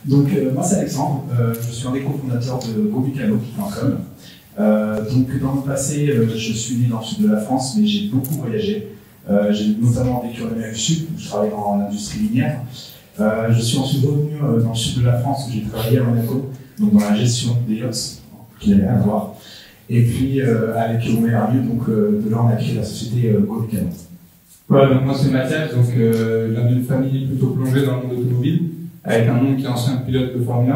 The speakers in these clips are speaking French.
Donc, moi, c'est Alexandre. Je suis un des cofondateurs de GoMécano.com. Donc, dans le passé, je suis né dans le sud de la France, mais j'ai beaucoup voyagé. J'ai notamment vécu en Amérique du Sud, où je travaille dans l'industrie minière. Je suis ensuite revenu dans le sud de la France, où j'ai travaillé à Monaco, donc dans la gestion des yachts, qui n'avait rien à voir. Et puis, avec Omer Arieux, donc de là, on a créé la société GoMécano. Voilà, donc moi c'est Mathias, donc je viens d'une famille plutôt plongée dans le monde automobile, avec un oncle qui est ancien pilote de Formule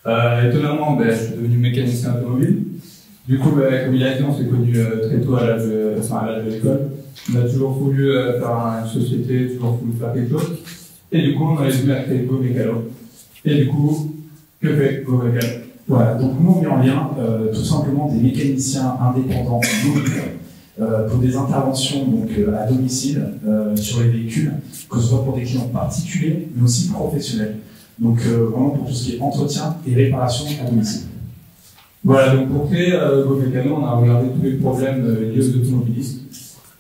1. Étonnamment, je suis devenu mécanicien automobile. Du coup, comme il a dit, on s'est connus très tôt à l'âge de l'école. On a toujours voulu faire une société, toujours voulu faire quelque chose. Et du coup, on a venu à créer GoMécano. Et du coup, que fait GoMécano? Voilà, donc nous on met en lien tout simplement des mécaniciens indépendants pour des interventions donc, à domicile sur les véhicules, que ce soit pour des clients particuliers, mais aussi professionnels. Donc vraiment pour tout ce qui est entretien et réparation à domicile. Voilà, donc pour créer GoMécano, on a regardé tous les problèmes liés aux automobilistes.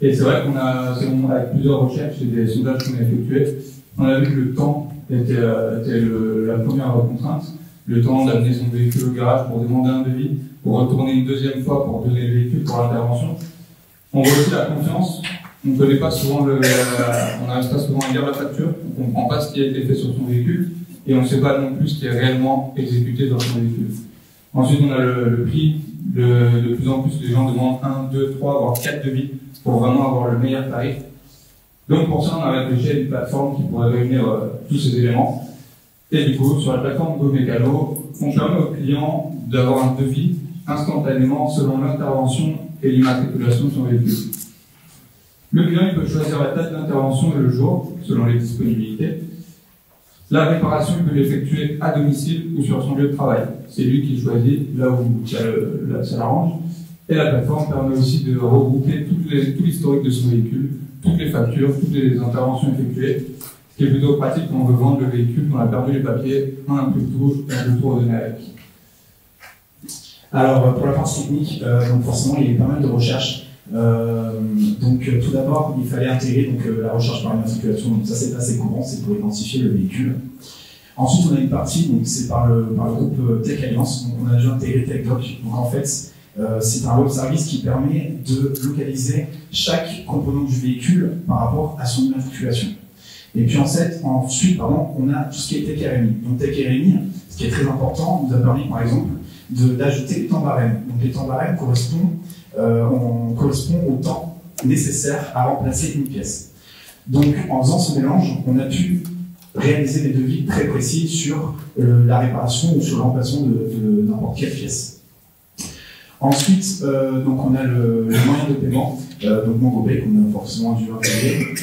Et c'est vrai qu'on a, avec plusieurs recherches et des sondages qu'on a effectués, on a vu que le temps était la première contrainte. Le temps d'amener son véhicule au garage pour demander un devis, pour retourner une deuxième fois pour donner le véhicule pour l'intervention. On voit aussi la confiance. On ne connaît pas souvent on n'arrive pas souvent à lire la facture, on ne comprend pas ce qui a été fait sur son véhicule et on ne sait pas non plus ce qui est réellement exécuté dans son véhicule. Ensuite, on a le prix. De plus en plus, les gens demandent 1, 2, 3, voire 4 devis pour vraiment avoir le meilleur tarif. Donc pour ça, on a réfléchi à une plateforme qui pourrait réunir tous ces éléments. Et du coup, sur la plateforme GoMécano, on permet aux clients d'avoir un devis instantanément selon l'intervention et l'immatriculation de son véhicule. Le client il peut choisir la date d'intervention et le jour, selon les disponibilités. La réparation, il peut l'effectuer à domicile ou sur son lieu de travail. C'est lui qui choisit là où ça l'arrange. Et la plateforme permet aussi de regrouper tout l'historique de son véhicule, toutes les factures, toutes les interventions effectuées. Ce qui est plutôt pratique quand on veut vendre le véhicule, qu'on a perdu les papiers, on a un peu de tout et un peu de tout redonné avec. Alors pour la partie technique, donc forcément il y a eu pas mal de recherches. Tout d'abord il fallait intégrer la recherche par immatriculation, donc ça c'est assez courant, c'est pour identifier le véhicule. Ensuite on a une partie, donc c'est par le groupe Tech Alliance, donc on a déjà intégré TechDoc. Donc en fait c'est un web service qui permet de localiser chaque composant du véhicule par rapport à son immatriculation. Et puis ensuite, on a tout ce qui est Tech RMI. Donc Tech RMI, ce qui est très important, nous a permis par exemple d'ajouter les temps barèmes. Donc les temps barèmes correspondent au temps nécessaire à remplacer une pièce. Donc en faisant ce mélange, on a pu réaliser des devis très précis sur la réparation ou sur le remplacement de n'importe quelle pièce. Ensuite, on a le moyen de paiement, donc MongoPay, qu'on a forcément dû intégrer.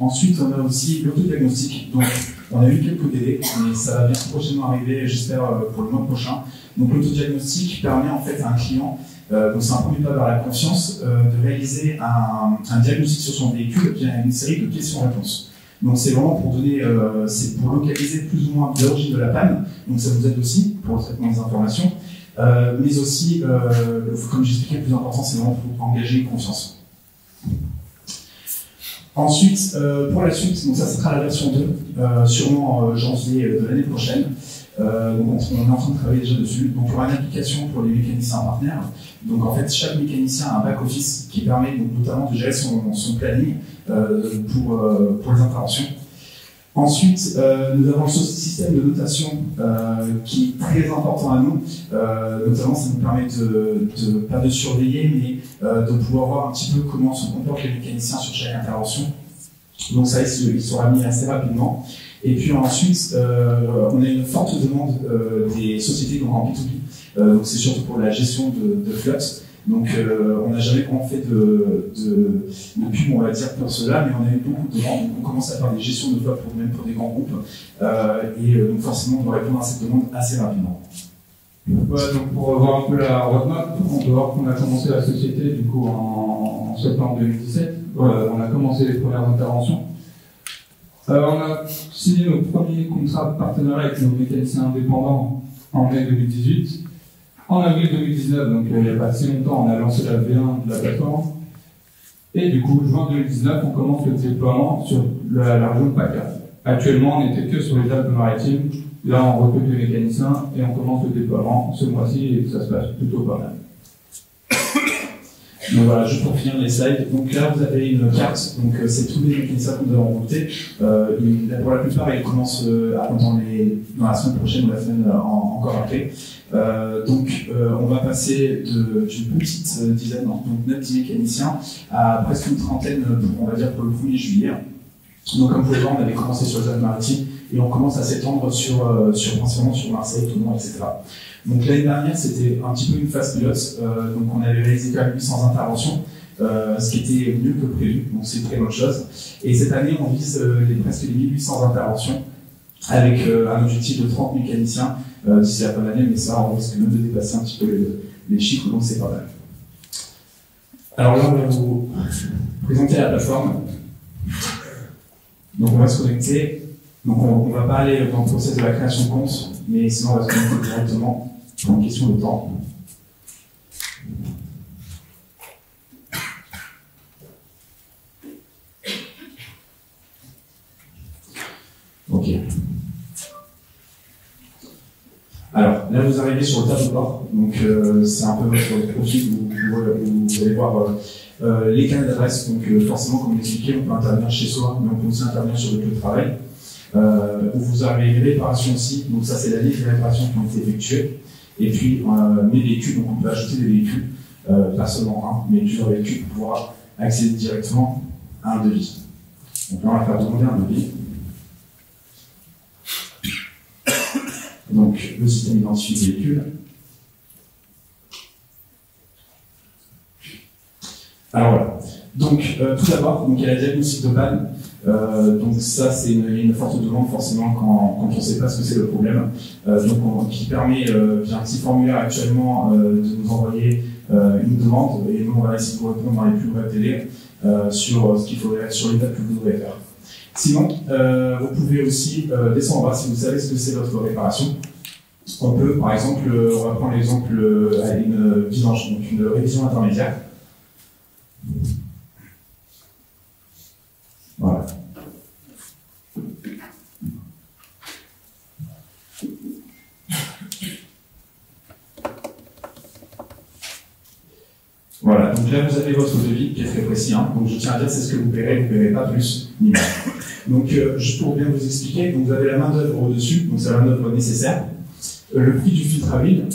Ensuite, on a aussi l'autodiagnostic. Donc, on a eu quelques délais, mais ça va bien prochainement arriver, j'espère, pour le mois prochain. Donc, l'autodiagnostic permet en fait à un client, donc c'est un premier pas vers la confiance, de réaliser un diagnostic sur son véhicule via une série de questions-réponses. Donc, c'est vraiment pour donner, c'est pour localiser plus ou moins l'origine de la panne. Donc, ça nous aide aussi pour le traitement des informations. Mais aussi, comme j'expliquais, le plus important, c'est vraiment pour engager une confiance. Ensuite, pour la suite, donc ça sera la version 2, sûrement janvier de l'année prochaine. Donc on est en train de travailler déjà dessus. Donc il y aura une application pour les mécaniciens partenaires. Donc en fait, chaque mécanicien a un back-office qui permet donc, notamment de gérer son planning pour les interventions. Ensuite, nous avons le système de notation qui est très important à nous. Notamment, ça nous permet pas de surveiller, mais de pouvoir voir un petit peu comment se comportent les mécaniciens sur chaque intervention. Donc ça, il sera mis assez rapidement. Et puis ensuite, on a une forte demande des sociétés donc en B2B. Donc c'est surtout pour la gestion de flotte. Donc on n'a jamais vraiment fait de pub, on va dire, pour cela, mais on a eu beaucoup de demandes. Donc on commence à faire des gestions de flotte même pour des grands groupes. Donc forcément, on doit répondre à cette demande assez rapidement. Voilà, donc pour voir un peu la roadmap, on peut voir qu'on a commencé la société du coup en septembre 2017. On a commencé les premières interventions. On a signé nos premiers contrats de partenariat avec nos mécaniciens indépendants en mai 2018. En avril 2019, donc il n'y a pas si longtemps, on a lancé la V1 de la plateforme. Et du coup, juin 2019, on commence le déploiement sur la région de PACA. Actuellement, on n'était que sur les Alpes-Maritimes Là, on recrute des mécaniciens et on commence le déploiement ce mois-ci et ça se passe plutôt pas mal. Donc voilà, juste pour finir les slides. Donc là, vous avez une carte. Donc c'est tous les mécaniciens que nous avons recrutés. Pour la plupart, ils commencent dans la semaine prochaine ou la semaine encore après. On va passer d'une petite dizaine, donc 9-10 mécaniciens, à presque une trentaine, on va dire, pour le 1er juillet. Donc comme vous pouvez voir, on avait commencé sur les Alpes-Maritimes et on commence à s'étendre principalement sur Marseille, Toulon, etc. Donc l'année dernière, c'était un petit peu une phase pilote. Donc on avait réalisé quand même 800 interventions, ce qui était mieux que prévu, donc c'est une très bonne chose. Et cette année, on vise presque les 1800 interventions avec un objectif de 30 mécaniciens d'ici la fin de l'année, mais ça, on risque même de dépasser un petit peu les chiffres, donc c'est pas mal. Alors là, on va vous présenter la plateforme. Donc on va se connecter. Donc on ne va pas aller dans le process de la création de compte, mais sinon on va se connecter directement pour une question de temps. Ok. Alors, là vous arrivez sur le tableau de bord, donc c'est un peu votre profil, vous allez voir les canaux d'adresse, donc forcément comme on l'expliquait, on peut intervenir chez soi, mais on peut aussi intervenir sur le lieu de travail. Où vous avez les réparations aussi, donc ça c'est la liste des réparations qui ont été effectuées, et puis mes véhicules, donc on peut ajouter des véhicules, pas seulement un, mais plusieurs véhicules pour pouvoir accéder directement à un devis. Donc là on va faire demander un devis. Donc le système identifie le véhicule. Alors voilà. Donc tout d'abord, il y a la diagnostic de panne. Donc ça c'est une forte demande forcément quand on ne sait pas ce que c'est le problème. Qui permet via un petit formulaire actuellement de nous envoyer une demande et nous on va essayer de vous répondre dans les plus brefs délais sur ce qu'il faudrait, sur l'étape que vous devrez faire. Sinon, vous pouvez aussi descendre en bas si vous savez ce que c'est votre réparation. On peut, par exemple, on va prendre l'exemple à une vidange, donc une révision intermédiaire. Voilà. Voilà, donc là vous avez votre devis qui est très précis, hein. Donc je tiens à dire c'est ce que vous paierez pas plus ni moins. Donc juste pour bien vous expliquer, donc vous avez la main d'œuvre au-dessus, donc c'est la main d'œuvre nécessaire. Le prix du filtre à huile,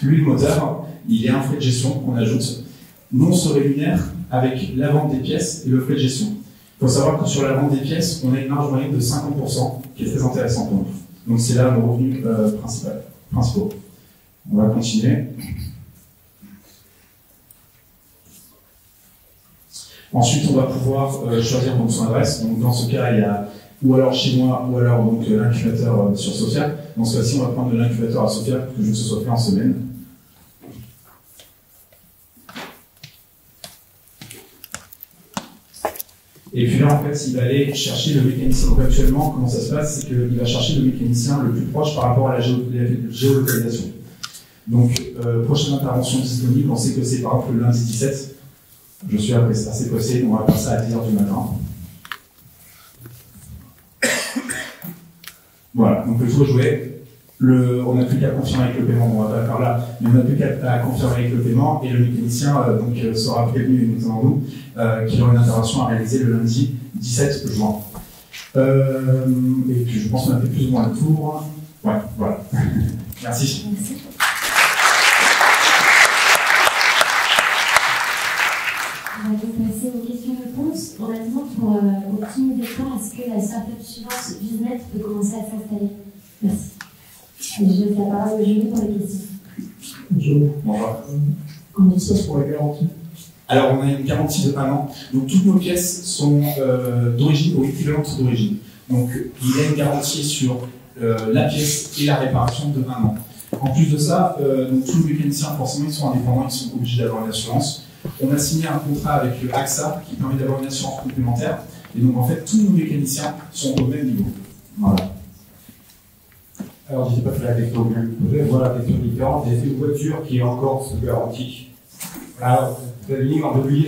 l'huile moteur, il y a un frais de gestion qu'on ajoute. Nous on se rémunère avec la vente des pièces et le frais de gestion. Il faut savoir que sur la vente des pièces, on a une marge moyenne de 50% qui est très intéressante pour nous. Donc c'est là nos revenus principaux. On va continuer. Ensuite, on va pouvoir choisir donc, son adresse. Donc, dans ce cas, il y a ou alors chez moi, ou alors l'incubateur sur Sofia. Dans ce cas-ci, on va prendre l'incubateur à Sofia pour que je se soit fait en semaine. Et puis là, en fait, il va aller chercher le mécanicien. Donc, actuellement, comment ça se passe, c'est qu'il va chercher le mécanicien le plus proche par rapport à la géolocalisation. Donc, prochaine intervention disponible, on sait que c'est par exemple le lundi 17. Je suis assez pressé, on va faire ça à 10h du matin. Voilà, donc il faut jouer. On n'a plus qu'à confirmer avec le paiement, on va pas le faire là, mais on n'a plus qu'à confirmer avec le paiement et le mécanicien sera prévenu, notamment nous, qu'il aura une intervention à réaliser le lundi 17 juin. Et puis je pense qu'on a fait plus ou moins le tour. Ouais, voilà. Merci. Merci. On va donc passer aux questions-réponses. Honnêtement, pour optimiser le temps, est-ce que la startup suivante, Biznet, peut commencer à s'installer? Merci. Et je laisse la parole à Julie pour les questions. Bonjour. Bonjour. Comment ça se pour la garantie? Alors, on a une garantie de 1 an. Donc, toutes nos pièces sont d'origine ou équivalentes d'origine. Donc, il y a une garantie sur la pièce et la réparation de 1 an. En plus de ça, donc, tous les mécaniciens, forcément, ils sont indépendants, ils sont obligés d'avoir une assurance. On a signé un contrat avec le AXA qui permet d'avoir une assurance complémentaire. Et donc, en fait, tous nos mécaniciens sont au même niveau. Voilà. Alors, je ne sais pas si la question que je posais, voilà la question différente. C'est une voiture qui est encore sous garantie. Alors, the beginning of the wheel,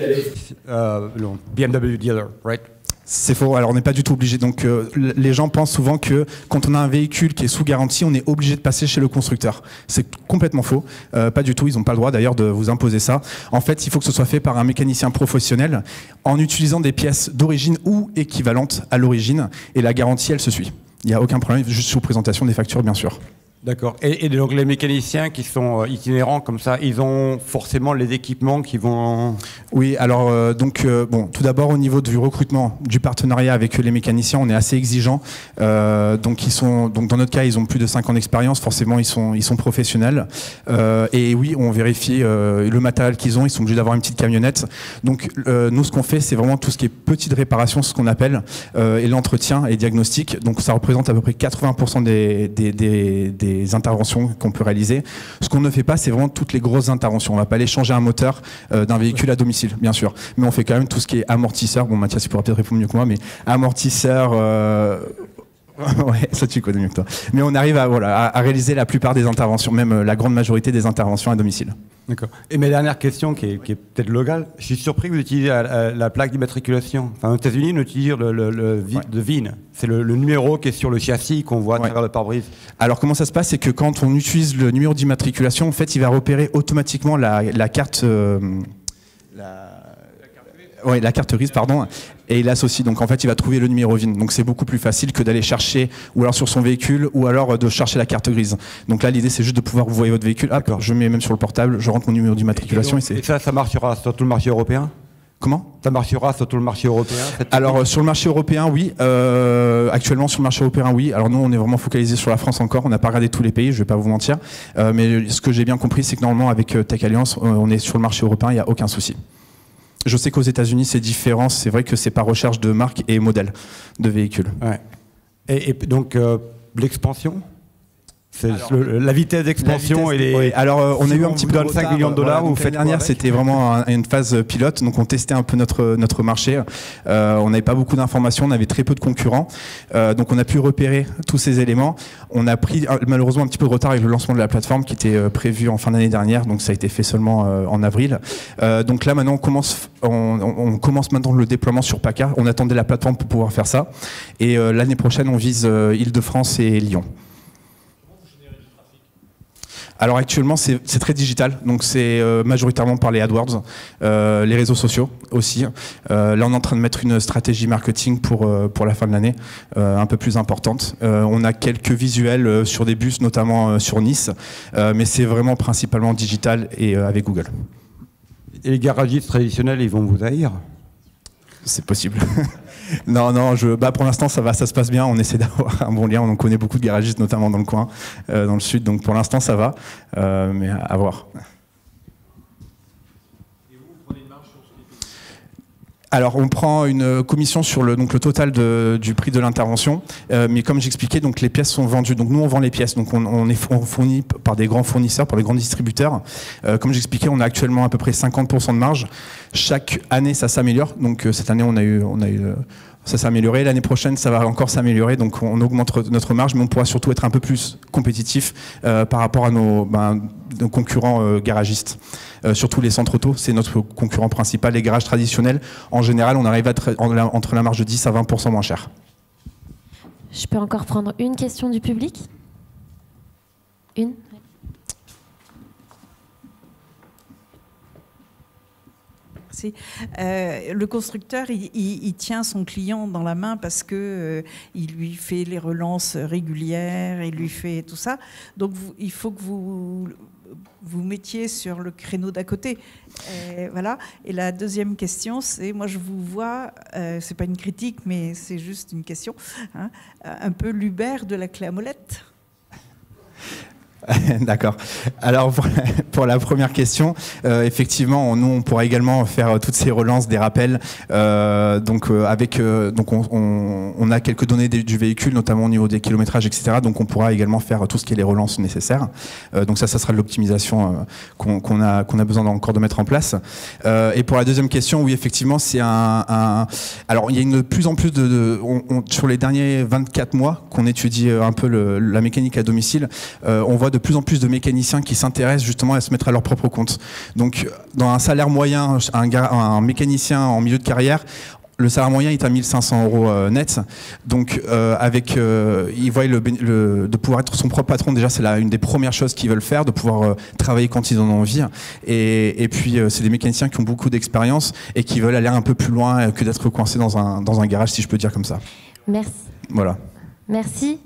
BMW dealer, right? C'est faux, alors on n'est pas du tout obligé. Donc les gens pensent souvent que quand on a un véhicule qui est sous garantie, on est obligé de passer chez le constructeur. C'est complètement faux, pas du tout, ils n'ont pas le droit d'ailleurs de vous imposer ça. En fait, il faut que ce soit fait par un mécanicien professionnel en utilisant des pièces d'origine ou équivalentes à l'origine, et la garantie, elle se suit. Il n'y a aucun problème, juste sous présentation des factures, bien sûr. D'accord. Et donc les mécaniciens qui sont itinérants comme ça, ils ont forcément les équipements qui vont... Oui, alors bon, tout d'abord au niveau du recrutement, du partenariat avec les mécaniciens, on est assez exigeant. Donc dans notre cas, ils ont plus de 5 ans d'expérience, forcément ils sont professionnels. Et oui, on vérifie le matériel qu'ils ont, ils sont obligés d'avoir une petite camionnette. Donc nous, ce qu'on fait, c'est vraiment tout ce qui est petite réparation, ce qu'on appelle, et l'entretien et diagnostic. Donc ça représente à peu près 80% des interventions qu'on peut réaliser. Ce qu'on ne fait pas, c'est vraiment toutes les grosses interventions. On ne va pas aller changer un moteur d'un véhicule à domicile, bien sûr. Mais on fait quand même tout ce qui est amortisseur. Bon, Mathias, il pourra peut-être répondre mieux que moi, mais amortisseur... ouais, ça tu connais mieux que toi. Mais on arrive à réaliser la plupart des interventions, même la grande majorité des interventions à domicile. D'accord. Et ma dernière question, qui est peut-être locale, je suis surpris que vous utilisez la plaque d'immatriculation. Enfin, aux États-Unis, on utilise le VIN. C'est le numéro qui est sur le châssis qu'on voit à travers le pare-brise. Alors comment ça se passe, c'est que quand on utilise le numéro d'immatriculation, en fait, il va repérer automatiquement la carte... la carte grise, pardon, et il l'associe. Donc en fait, il va trouver le numéro VIN. Donc c'est beaucoup plus facile que d'aller chercher, ou alors sur son véhicule, ou alors de chercher la carte grise. Donc là, l'idée, c'est juste de pouvoir vous voyez votre véhicule. Hop, je mets même sur le portable, je rentre mon numéro d'immatriculation. Et ça marchera sur tout le marché européen ? Comment ? Ça marchera sur tout le marché européen ? Alors sur le marché européen, oui. Actuellement sur le marché européen, oui. Alors nous, on est vraiment focalisé sur la France encore. On n'a pas regardé tous les pays, je vais pas vous mentir. Mais ce que j'ai bien compris, c'est que normalement avec Tech Alliance, on est sur le marché européen, il n'y a aucun souci. Je sais qu'aux États-Unis, c'est différent. C'est vrai que c'est par recherche de marque et modèle de véhicules. Ouais. Et donc l'expansion ? La vitesse d'expansion et les... Oui. Alors on a eu un petit peu de 5 millions de dollars. Voilà, l'année dernière, c'était vraiment une phase pilote, donc on testait un peu notre marché. On n'avait pas beaucoup d'informations, on avait très peu de concurrents, donc on a pu repérer tous ces éléments. On a pris malheureusement un petit peu de retard avec le lancement de la plateforme qui était prévu en fin d'année dernière, donc ça a été fait seulement en avril. Donc là maintenant on commence maintenant le déploiement sur PACA. On attendait la plateforme pour pouvoir faire ça, et l'année prochaine on vise Île-de-France et Lyon. Alors actuellement c'est très digital, donc c'est majoritairement par les AdWords, les réseaux sociaux aussi. Là on est en train de mettre une stratégie marketing pour la fin de l'année un peu plus importante. On a quelques visuels sur des bus, notamment sur Nice, mais c'est vraiment principalement digital et avec Google. Et les garagistes traditionnels, ils vont vous haïr ? C'est possible. Non, pour l'instant ça va, ça se passe bien. On essaie d'avoir un bon lien. On connaît beaucoup de garagistes, notamment dans le coin, dans le sud. Donc pour l'instant ça va, mais à voir. Et vous prenez une marge sur ce qui est... Alors on prend une commission sur le total du prix de l'intervention, mais comme j'expliquais, donc les pièces sont vendues. Donc nous on vend les pièces. Donc on est fourni par des grands fournisseurs, par des grands distributeurs. Comme j'expliquais, on a actuellement à peu près 50% de marge. Chaque année ça s'améliore. Donc cette année on a eu ça s'est amélioré. L'année prochaine, ça va encore s'améliorer. Donc, on augmente notre marge, mais on pourra surtout être un peu plus compétitif par rapport à nos concurrents garagistes. Surtout les centres auto, c'est notre concurrent principal. Les garages traditionnels, en général, on arrive à être entre la marge de 10 à 20% moins cher. Je peux encore prendre une question du public ? Une ? Le constructeur, il tient son client dans la main parce que il lui fait les relances régulières, il lui fait tout ça. Donc il faut que vous mettiez sur le créneau d'à côté. Voilà. Et la deuxième question, c'est, moi je vous vois, c'est pas une critique, mais c'est juste une question, hein, un peu l'Uber de la clé à molette. D'accord. Alors pour la première question, effectivement, nous on pourra également faire toutes ces relances, des rappels. Donc on a quelques données du véhicule, notamment au niveau des kilométrages, etc. Donc on pourra également faire tout ce qui est les relances nécessaires. Donc ça sera de l'optimisation qu'on a besoin encore de mettre en place. Et pour la deuxième question, oui, effectivement, c'est alors il y a de plus en plus sur les derniers 24 mois qu'on étudie un peu la mécanique à domicile, on voit de plus en plus de mécaniciens qui s'intéressent justement à se mettre à leur propre compte. Donc, dans un salaire moyen, un mécanicien en milieu de carrière, Le salaire moyen est à 1 500 € net. Donc, ils voient de pouvoir être son propre patron, déjà, c'est une des premières choses qu'ils veulent faire, de pouvoir travailler quand ils en ont envie. Et puis, c'est des mécaniciens qui ont beaucoup d'expérience et qui veulent aller un peu plus loin que d'être coincés dans un garage, si je peux dire comme ça. Merci. Voilà. Merci.